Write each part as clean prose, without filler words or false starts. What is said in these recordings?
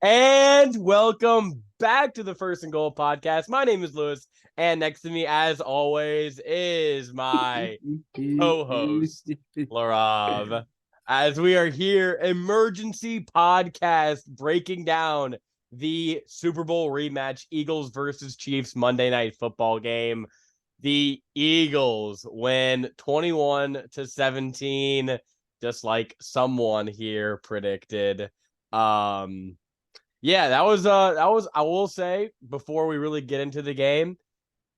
And welcome back to the First and Goal podcast. My name is Lewis, and next to me, as always, is my co-host, Laraib. As we are here, emergency podcast breaking down the Super Bowl rematch, Eagles versus Chiefs Monday Night Football game. The Eagles win 21-17, just like someone here predicted. Um, yeah, that was I will say before we really get into the game,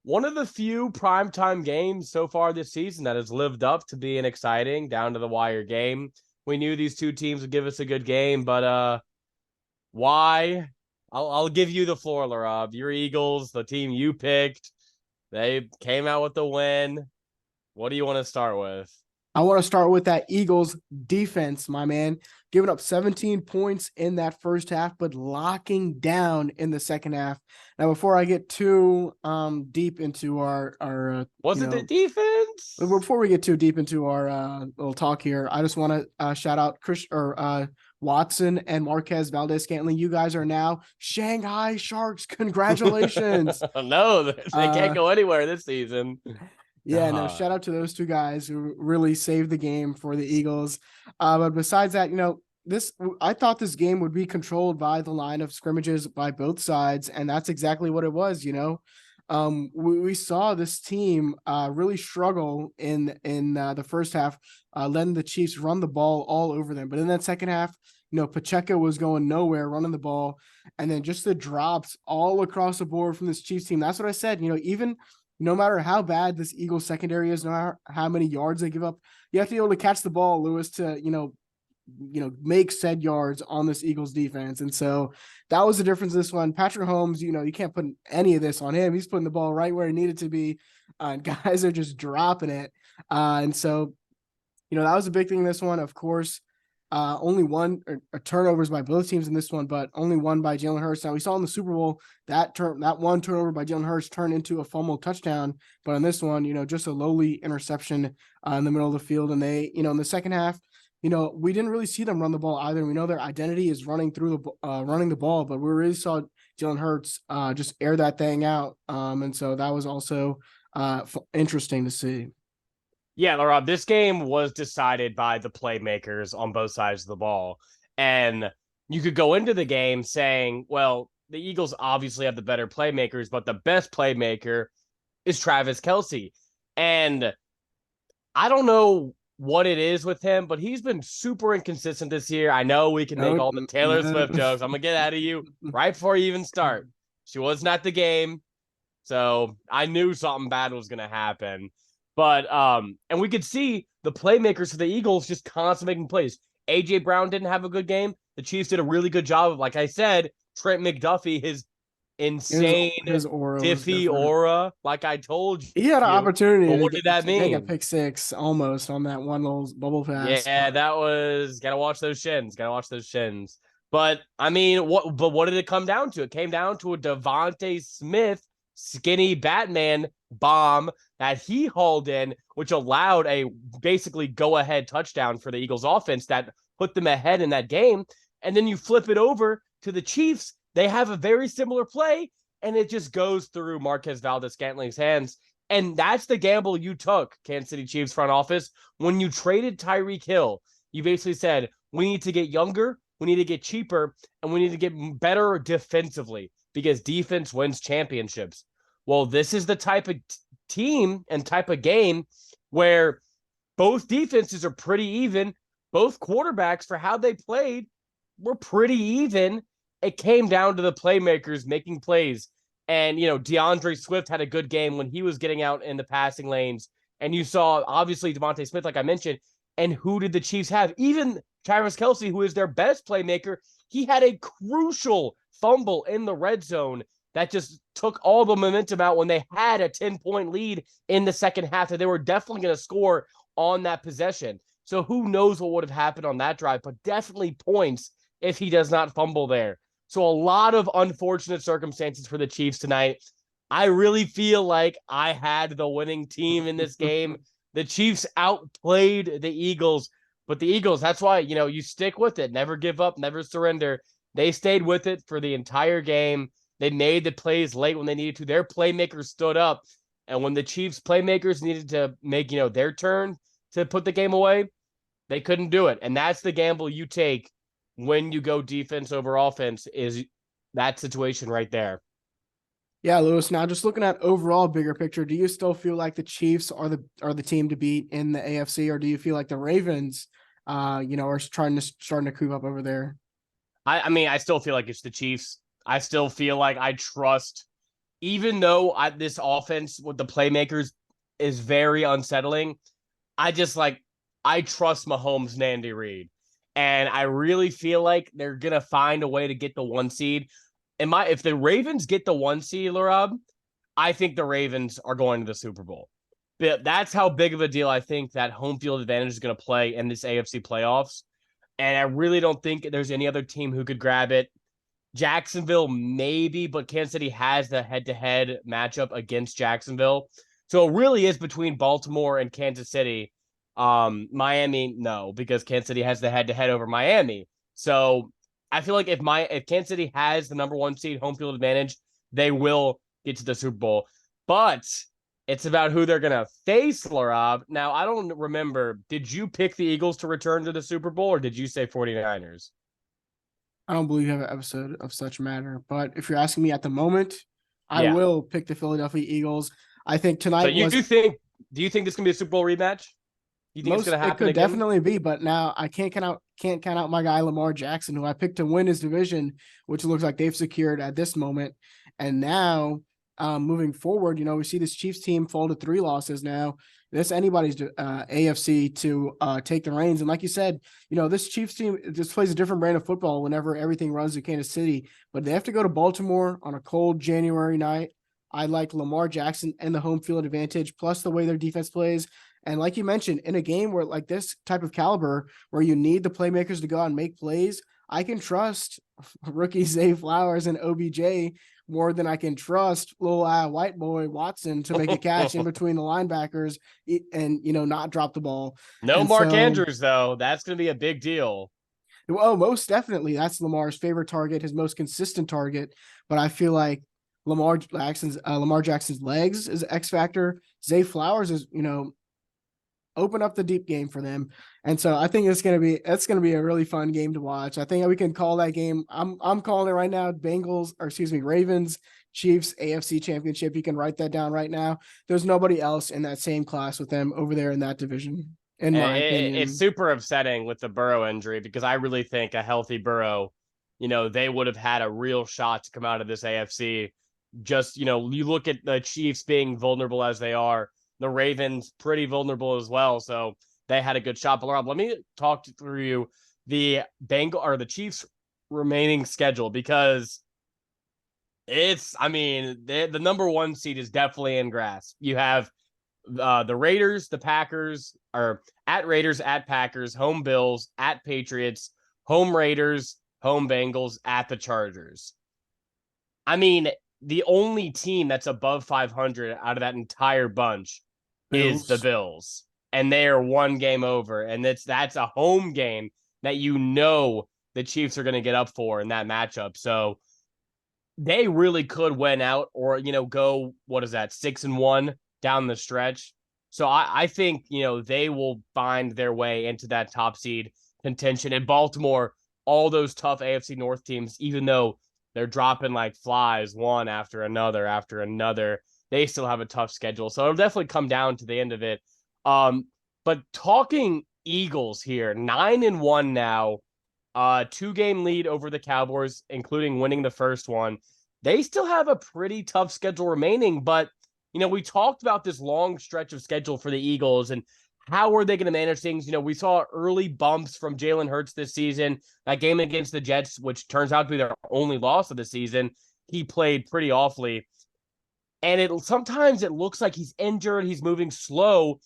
one of the few primetime games so far this season that has lived up to being exciting down to the wire game. We knew these two teams would give us a good game, but why? I'll give you the floor, Larav. Your Eagles, the team you picked, they came out with the win. What do you want to start with? I want to start with that Eagles defense, my man, giving up 17 points in that first half, but locking down in the second half. Now, before I get too deep into our Was it the defense? before we get too deep into our little talk here, I just want to shout out Chris Watson and Marquez Valdez-Scantling. You guys are now Shanghai Sharks. Congratulations! No, they can't go anywhere this season. Yeah, no, shout out to those two guys who really saved the game for the Eagles. But besides that, I thought this game would be controlled by the line of scrimmages by both sides, and that's exactly what it was. We saw this team really struggle in the first half, letting the Chiefs run the ball all over them. But in that second half, Pacheco was going nowhere running the ball, and then just the drops all across the board from this Chiefs team. That's what I said. Even no matter how bad this Eagles secondary is, no matter how many yards they give up, you have to be able to catch the ball, Lewis, to, make said yards on this Eagles defense. And so that was the difference this one. Patrick Holmes, you can't put any of this on him. He's putting the ball right where it needed to be. Guys are just dropping it. And so, that was a big thing in this one. Of course, only one turnovers by both teams in this one, but only one by Jalen Hurts. Now we saw in the Super Bowl that one turnover by Jalen Hurts turned into a fumble touchdown, but in this one, just a lowly interception in the middle of the field. And they, in the second half, we didn't really see them run the ball either. We know their identity is running the ball, but we really saw Jalen Hurts just air that thing out. And so that was also interesting to see. Yeah, Rob, this game was decided by the playmakers on both sides of the ball. And you could go into the game saying, well, the Eagles obviously have the better playmakers, but the best playmaker is Travis Kelce. And I don't know what it is with him, but he's been super inconsistent this year. I know we can make all the Taylor Swift jokes. I'm going to get out of you right before you even start. She wasn't at the game, so I knew something bad was going to happen. But and we could see the playmakers for the Eagles just constantly making plays. AJ Brown didn't have a good game. The Chiefs did a really good job of, like I said, Trent McDuffie, his insane his aura diffy aura, like I told you. He had an opportunity what did that mean? Make a pick six almost on that one little bubble pass. Yeah, that was gotta watch those shins. Gotta watch those shins. But I mean, what did it come down to? It came down to a Devontae Smith skinny Batman bomb that he hauled in, which allowed a basically go-ahead touchdown for the Eagles offense that put them ahead in that game. And then you flip it over to the Chiefs. They have a very similar play, and it just goes through Marquez Valdez-Scantling's hands. And that's the gamble you took, Kansas City Chiefs front office. When you traded Tyreek Hill, you basically said, we need to get younger, we need to get cheaper, and we need to get better defensively because defense wins championships. Well, this is the type of team and type of game where both defenses are pretty even. Both quarterbacks, for how they played, were pretty even. It came down to the playmakers making plays. And, DeAndre Swift had a good game when he was getting out in the passing lanes. And you saw, obviously, Devontae Smith, like I mentioned. And who did the Chiefs have? Even Travis Kelce, who is their best playmaker, he had a crucial fumble in the red zone that just took all the momentum out when they had a 10-point lead in the second half that they were definitely going to score on that possession. So who knows what would have happened on that drive, but definitely points if he does not fumble there. So a lot of unfortunate circumstances for the Chiefs tonight. I really feel like I had the winning team in this game. The Chiefs outplayed the Eagles, but the Eagles, that's why, you stick with it. Never give up, never surrender. They stayed with it for the entire game. They made the plays late when they needed to. Their playmakers stood up. And when the Chiefs playmakers needed to make, their turn to put the game away, they couldn't do it. And that's the gamble you take when you go defense over offense, is that situation right there. Yeah, Lewis. Now, just looking at overall bigger picture, do you still feel like the Chiefs are the team to beat in the AFC, or do you feel like the Ravens, are starting to creep up over there? I mean, I still feel like it's the Chiefs. I still feel like I trust, even though this offense with the playmakers is very unsettling. I trust Mahomes and Andy Reid, and I really feel like they're gonna find a way to get the 1 seed. If the Ravens get the 1 seed, Laraib, I think the Ravens are going to the Super Bowl. But that's how big of a deal I think that home field advantage is going to play in this AFC playoffs. And I really don't think there's any other team who could grab it. Jacksonville, maybe, but Kansas City has the head-to-head matchup against Jacksonville. So it really is between Baltimore and Kansas City. Miami, no, because Kansas City has the head-to-head over Miami. So I feel like if Kansas City has the number 1 seed home field advantage, they will get to the Super Bowl. But it's about who they're going to face, Laraib. Now, I don't remember. Did you pick the Eagles to return to the Super Bowl, or did you say 49ers? I don't believe you have an episode of such matter. But if you're asking me at the moment, I Yeah. will pick the Philadelphia Eagles. I think tonight So do you think this can be a Super Bowl rematch? You think it's going to happen it could again? definitely be, but now I can't count out my guy Lamar Jackson, who I picked to win his division, which looks like they've secured at this moment. And now, moving forward, we see this Chiefs team fall to 3 losses now. This anybody's AFC to take the reins. And like you said, this Chiefs team just plays a different brand of football whenever everything runs to Kansas City. But they have to go to Baltimore on a cold January night. I like Lamar Jackson and the home field advantage, plus the way their defense plays. And like you mentioned, in a game where like this type of caliber, where you need the playmakers to go out and make plays, I can trust rookie Zay Flowers and OBJ more than I can trust little white boy Watson to make a catch in between the linebackers and, not drop the ball. No And Mark Andrews, though. That's going to be a big deal. Well, most definitely. That's Lamar's favorite target, his most consistent target. But I feel like Lamar Jackson's legs is X factor. Zay Flowers is, open up the deep game for them. And so I think it's going to be a really fun game to watch. I think we can call that game. I'm calling it right now. Ravens, Chiefs, AFC Championship. You can write that down right now. There's nobody else in that same class with them over there in that division, in my opinion. It's super upsetting with the Burrow injury, because I really think a healthy Burrow, they would have had a real shot to come out of this AFC. Just, you look at the Chiefs being vulnerable as they are, the Ravens pretty vulnerable as well, so they had a good shot. But let me talk through you the Chiefs' remaining schedule, because the number 1 seed is definitely in grasp. You have the Raiders, the Packers, or at Raiders, at Packers, home Bills, at Patriots, home Raiders, home Bengals, at the Chargers. I mean, the only team that's above 500 out of that entire bunch is the Bills, and they are 1 game over, and that's a home game that the Chiefs are going to get up for in that matchup. So they really could win out, or go 6-1 down the stretch. So I think they will find their way into that top seed contention. In Baltimore, all those tough AFC North teams, even though they're dropping like flies one after another, they still have a tough schedule. So it'll definitely come down to the end of it. But talking Eagles here, 9-1 now, 2-game lead over the Cowboys, including winning the first one. They still have a pretty tough schedule remaining, but we talked about this long stretch of schedule for the Eagles and how are they going to manage things. We saw early bumps from Jalen Hurts this season. That game against the Jets, which turns out to be their only loss of the season, he played pretty awfully. And sometimes it looks like he's injured, he's moving slow,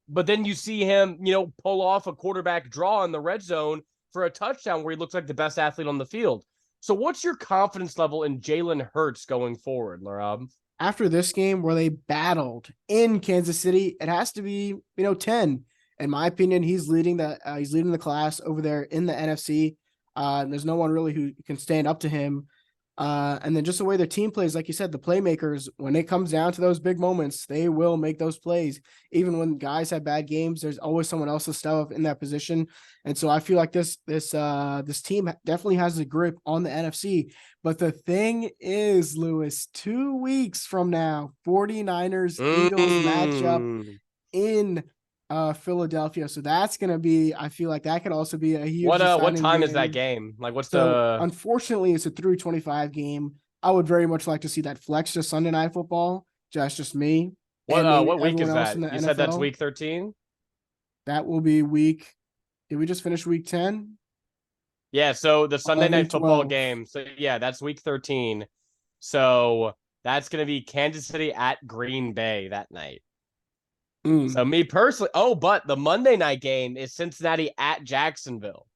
but then you see him, pull off a quarterback draw in the red zone for a touchdown where he looks like the best athlete on the field. So what's your confidence level in Jalen Hurts going forward, Laraib? After this game where they battled in Kansas City, it has to be, 10. In my opinion, he's leading the class over there in the NFC. There's no one really who can stand up to him. And then just the way their team plays, like you said, the playmakers, when it comes down to those big moments, they will make those plays. Even when guys have bad games, there's always someone else to step up in that position. And so I feel like this team definitely has a grip on the NFC. But the thing is, Lewis, 2 weeks from now, 49ers Eagles matchup in Philadelphia. So that's gonna be, I feel like that could also be a huge What deciding time game. is that game? Like, what's So the? unfortunately, it's a 3:25 game. I would very much like to see that flex to Sunday Night Football. Just me and maybe What week everyone is else that? in the You said that's NFL. week 13. That will be week. Did we just finish week 10? Yeah, so the Sunday 11, Night Football 12. game. So yeah, that's week 13. So that's gonna be Kansas City at Green Bay that night. So me personally, but the Monday night game is Cincinnati at Jacksonville.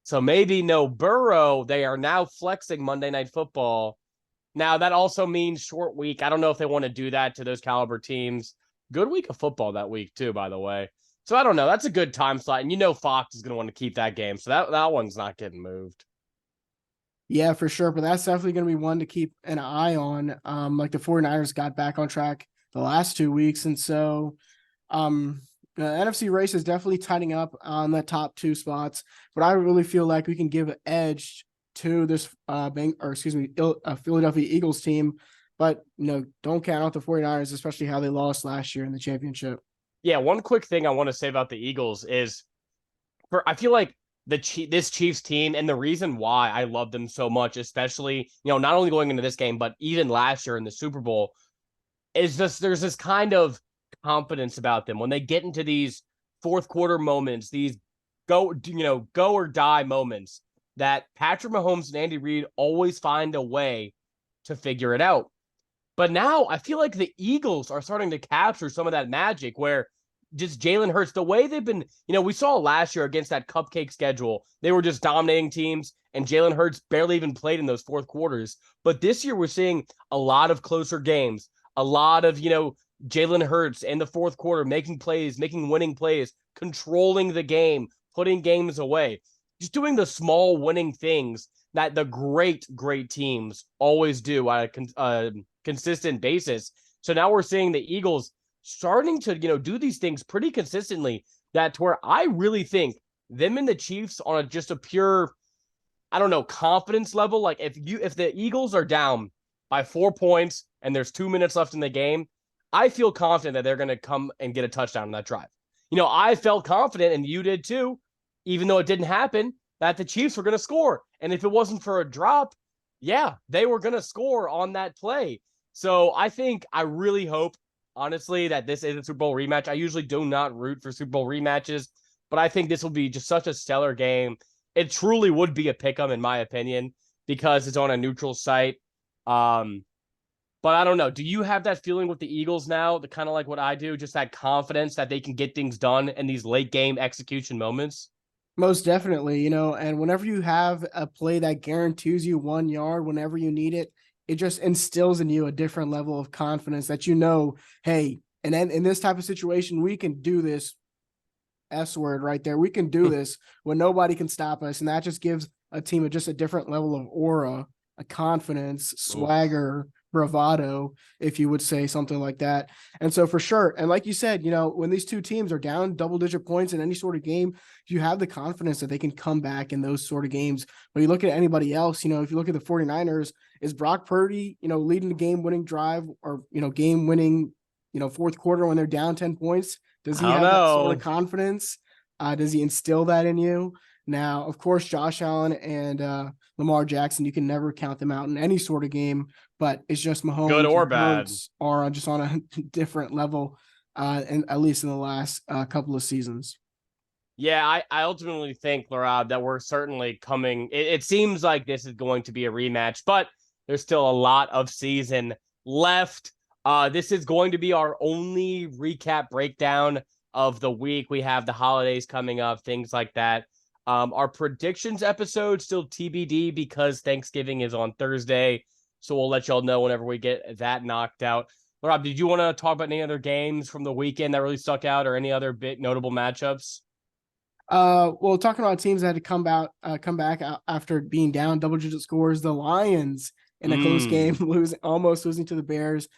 So maybe no Burrow. They are now flexing Monday Night Football. Now that also means short week. I don't know if they want to do that to those caliber teams. Good week of football that week too, by the way. So I don't know. That's a good time slot, and Fox is going to want to keep that game. So that one's not getting moved. Yeah, for sure. But that's definitely going to be one to keep an eye on. Like the 49ers got back on track the last 2 weeks. And so the NFC race is definitely tightening up on the top two spots. But I really feel like we can give an edge to this Philadelphia Eagles team. But don't count out the 49ers, especially how they lost last year in the championship. Yeah, one quick thing I want to say about the Eagles is I feel like this Chiefs team, and the reason why I love them so much, especially, not only going into this game, but even last year in the Super Bowl, is just there's this kind of confidence about them when they get into these fourth quarter moments, these go or die moments that Patrick Mahomes and Andy Reid always find a way to figure it out. But now I feel like the Eagles are starting to capture some of that magic where just Jalen Hurts, the way they've been, we saw last year against that cupcake schedule, they were just dominating teams, and Jalen Hurts barely even played in those fourth quarters. But this year we're seeing a lot of closer games, a lot of, Jalen Hurts in the fourth quarter making plays, making winning plays, controlling the game, putting games away, just doing the small winning things that the great teams always do on a consistent basis. So now we're seeing the Eagles starting to, do these things pretty consistently, that to where I really think them and the Chiefs on just a pure, I don't know, confidence level. Like if the Eagles are down by 4 points and there's 2 minutes left in the game, I feel confident that they're going to come and get a touchdown on that drive. I felt confident, and you did too, even though it didn't happen, that the Chiefs were going to score. And if it wasn't for a drop, yeah, they were going to score on that play. So I really hope, honestly, that this is a Super Bowl rematch. I usually do not root for Super Bowl rematches, but I think this will be just such a stellar game. It truly would be a pick-em, in my opinion, because it's on a neutral site. But I don't know. Do you have that feeling with the Eagles now, the kind of like what I do, just that confidence that they can get things done in these late game execution moments? Most definitely, and whenever you have a play that guarantees you 1 yard whenever you need it, it just instills in you a different level of confidence that hey, and then in this type of situation, we can do this S word right there. We can do this when nobody can stop us. And that just gives a team just a different level of aura, a confidence, swagger, bravado, if you would say something like that. And so for sure, and like you said, when these two teams are down double-digit points in any sort of game, you have the confidence that they can come back in those sort of games. When you look at anybody else, if you look at the 49ers, is Brock Purdy, leading the game-winning drive or, game-winning, fourth quarter when they're down 10 points? Does he have that sort of confidence? Does he instill that in you? Now, of course, Josh Allen and Lamar Jackson, you can never count them out in any sort of game, but it's just Mahomes good or bad are just on a different level, and at least in the last couple of seasons. Yeah, I ultimately think, Laraib, that we're certainly coming. It seems like this is going to be a rematch, but there's still a lot of season left. This is going to be our only recap breakdown of the week. We have the holidays coming up, things like that. Our predictions episode still TBD because Thanksgiving is on Thursday. So we'll let y'all know whenever we get that knocked out. Rob, did you want to talk about any other games from the weekend that really stuck out or any other big notable matchups? Well, talking about teams that had to come back after being down double-digit scores, the Lions in a close game, almost losing to the Bears.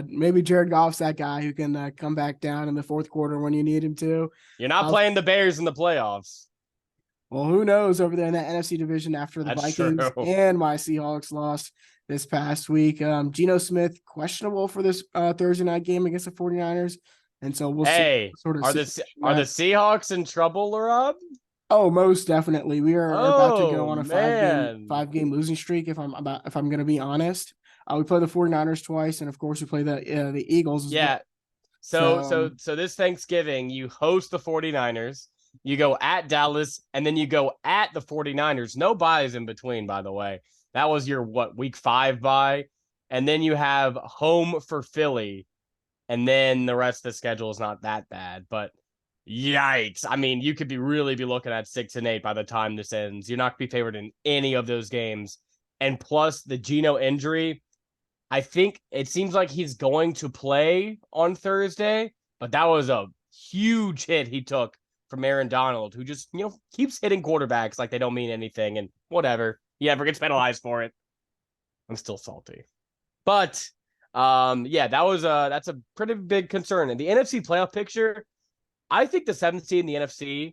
Maybe Jared Goff's that guy who can come back down in the fourth quarter when you need him to. You're not playing the Bears in the playoffs. Well, who knows over there in that NFC division after the That's Vikings true. and my Seahawks lost this past week. Geno Smith questionable for this Thursday night game against the 49ers. And so we'll see. Sort of are the Seahawks in trouble, Laraib? Oh, most definitely. We are about to go on a five game losing streak. If I'm going to be honest, we play the 49ers twice, and of course we play the Eagles. Yeah. So this Thanksgiving you host the 49ers, you go at Dallas, and then you go at the 49ers. No buys in between, by the way. That was your week 5 bye, and then you have home for Philly, and then the rest of the schedule is not that bad, but. Yikes. I mean, you could really be looking at 6-8 by the time this ends. You're not going to be favored in any of those games. And plus the Geno injury, I think it seems like he's going to play on Thursday, but that was a huge hit he took from Aaron Donald, who just, keeps hitting quarterbacks like they don't mean anything and whatever. He never gets penalized for it. I'm still salty. But that's a pretty big concern. And the NFC playoff picture, I think the 7th seed in the NFC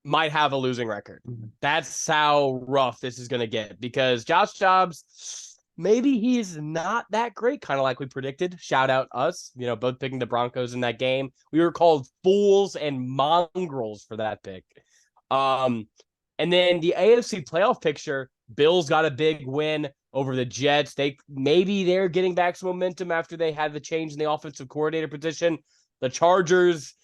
might have a losing record. That's how rough this is going to get because Josh Dobbs, maybe he's not that great, kind of like we predicted. Shout out us, both picking the Broncos in that game. We were called fools and mongrels for that pick. And then the AFC playoff picture, Bills got a big win over the Jets. They're getting back some momentum after they had the change in the offensive coordinator position. The Chargers,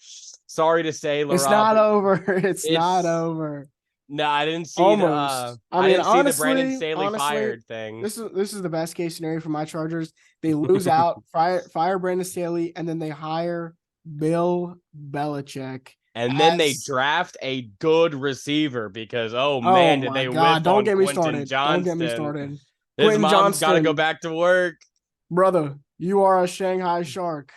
sorry to say, Laraib, it's not over. It's not over. No, I didn't see almost. I didn't see the Brandon Staley fired thing. This is the best case scenario for my Chargers. They lose out, fire Brandon Staley, and then they hire Bill Belichick. And then they draft a good receiver because did they whiff Don't on get me Quentin started. Johnston. Don't get me started. His mom's got to go back to work. Brother, you are a Shanghai Shark.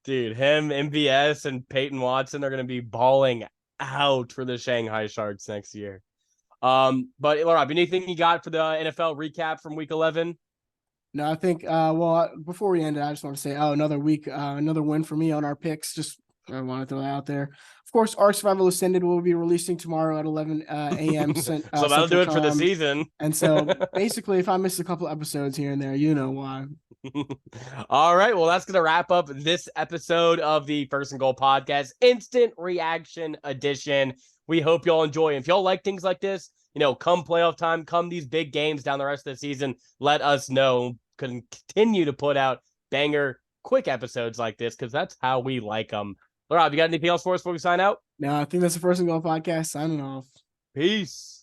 Dude, him, MVS, and Peyton Watson are going to be balling out for the Shanghai Sharks next year. But Laraib, anything you got for the NFL recap from Week 11? No, I think. Before we end it, I just want to say, another week, another win for me on our picks. Just I want to throw that out there. Of course, Ark Survival Ascended will be releasing tomorrow at 11 a.m. So that'll do it for the season. And so basically, if I miss a couple episodes here and there, you know why. All right. Well, that's going to wrap up this episode of the First and Goal Podcast Instant Reaction Edition. We hope y'all enjoy. If y'all like things like this, come playoff time, come these big games down the rest of the season, let us know. Continue to put out banger, quick episodes like this because that's how we like them. Laraib, you got anything else for us before we sign out? No, I think that's the First and Goal Podcast signing off. Peace.